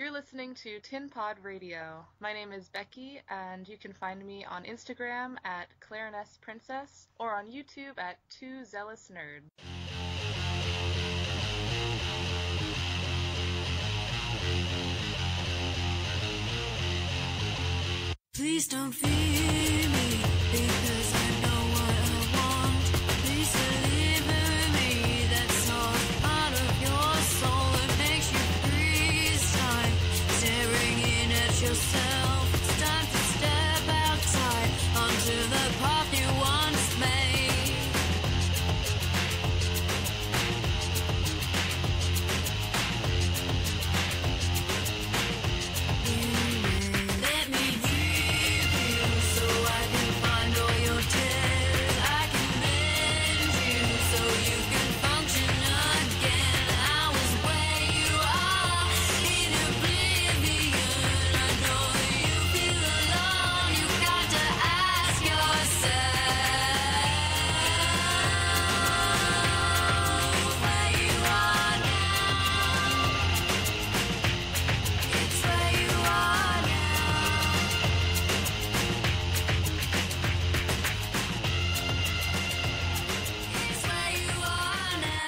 You're listening to Tin Pod Radio. My name is Becky, and you can find me on Instagram at Clariness Princess or on YouTube at Two Zealous Nerd. Please don't fear me, because I know what I want. Please deliver me that soft part of your soul that makes you freeze time, staring in at yourself. It's time to step outside onto the path you once made. Let me hear you so I can find all your tears. I can mend you so you can function again. I was where you are in oblivion. I know you feel alone. You got to ask yourself where you are now. It's where you are now. It's where you are now.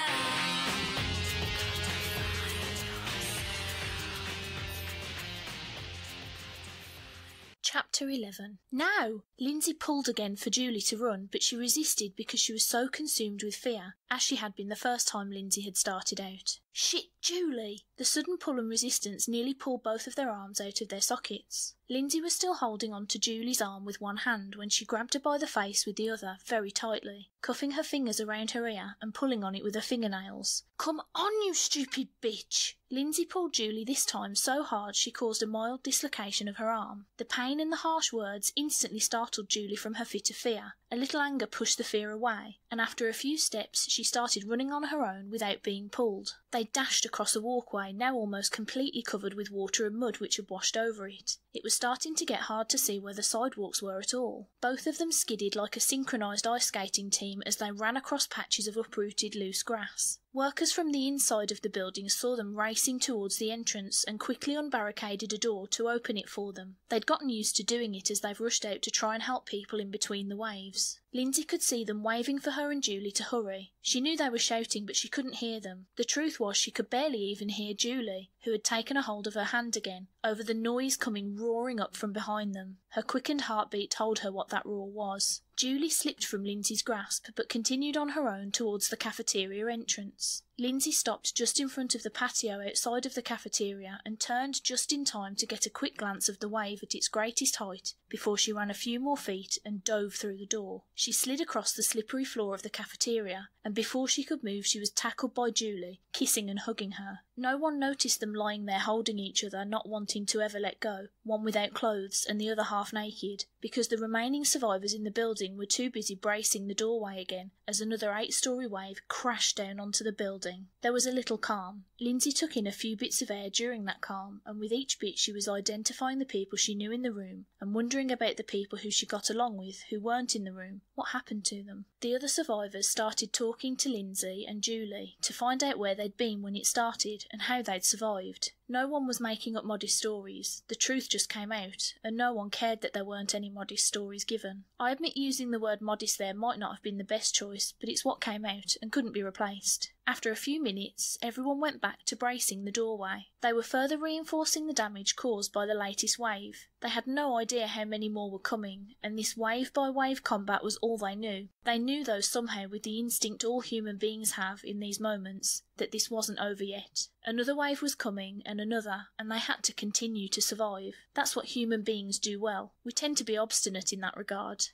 Chapter 11. Now! Lindsay pulled again for Julie to run, but she resisted because she was so consumed with fear, as she had been the first time Lindsay had started out. Shit, Julie! The sudden pull and resistance nearly pulled both of their arms out of their sockets. Lindsay was still holding on to Julie's arm with one hand when she grabbed her by the face with the other very tightly, cuffing her fingers around her ear and pulling on it with her fingernails. Come on, you stupid bitch! Lindsay pulled Julie this time so hard she caused a mild dislocation of her arm. The pain and the harsh words instantly startled Julie from her fit of fear. A little anger pushed the fear away, and after a few steps she started running on her own without being pulled. They dashed across a walkway now almost completely covered with water and mud which had washed over it. It was starting to get hard to see where the sidewalks were at all. Both of them skidded like a synchronised ice skating team as they ran across patches of uprooted loose grass. Workers from the inside of the building saw them racing towards the entrance and quickly unbarricaded a door to open it for them. They'd gotten used to doing it as they've rushed out to try and help people in between the waves. Lindsay could see them waving for her and Julie to hurry. She knew they were shouting, but she couldn't hear them. The truth was she could barely even hear Julie, who had taken a hold of her hand again, over the noise coming roaring up from behind them. Her quickened heartbeat told her what that roar was. Julie slipped from Lindsay's grasp, but continued on her own towards the cafeteria entrance. Lindsay stopped just in front of the patio outside of the cafeteria and turned just in time to get a quick glance of the wave at its greatest height before she ran a few more feet and dove through the door. She slid across the slippery floor of the cafeteria, and before she could move she was tackled by Julie, kissing and hugging her. No one noticed them lying there holding each other, not wanting to ever let go, one without clothes and the other half naked, because the remaining survivors in the building were too busy bracing the doorway again as another 8-story wave crashed down onto the building. There was a little calm. Lindsay took in a few bits of air during that calm, and with each bit she was identifying the people she knew in the room and wondering about the people who she got along with who weren't in the room. What happened to them? The other survivors started talking to Lindsay and Julie to find out where they'd been when it started and how they'd survived. No one was making up modest stories. The truth just came out, and no one cared that there weren't any modest stories given. I admit using the word modest there might not have been the best choice, but it's what came out and couldn't be replaced. After a few minutes, everyone went back to bracing the doorway. They were further reinforcing the damage caused by the latest wave. They had no idea how many more were coming, and this wave-by-wave combat was all they knew. They knew, though, somehow with the instinct all human beings have in these moments, that this wasn't over yet. Another wave was coming, and another, and they had to continue to survive. That's what human beings do well. We tend to be obstinate in that regard.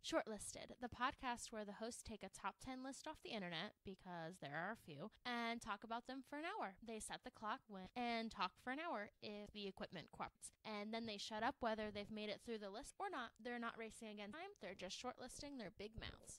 Shortlisted, the podcast where the hosts take a top 10 list off the internet, because there are a few, and talk about them for an hour. They set the clock and talk for an hour if the equipment cooperates, and then they shut up whether they've made it through the list or not. They're not racing against time, they're just shortlisting their big mouths.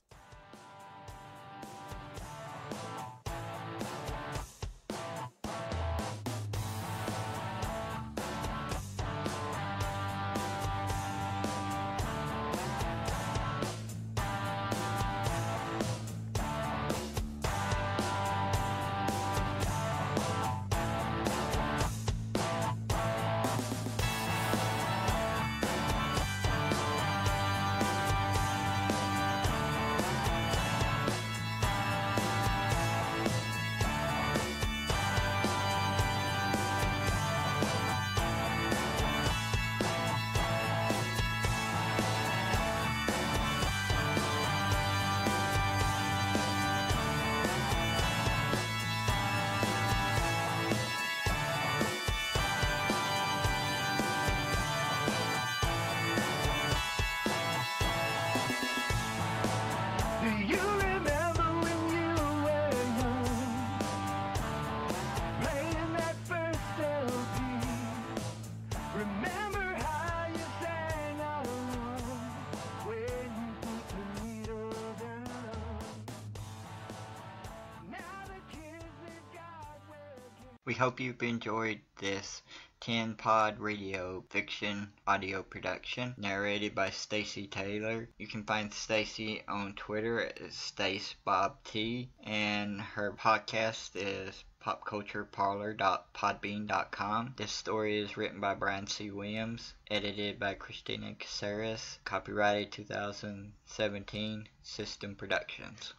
We hope you've enjoyed this 10 Pod Radio fiction audio production narrated by Stacy Taylor. You can find Stacy on Twitter at StaceBobT, and her podcast is popcultureparlor.podbean.com. This story is written by Brian C. Williams, edited by Christina Caceres, copyrighted 2017, System Productions.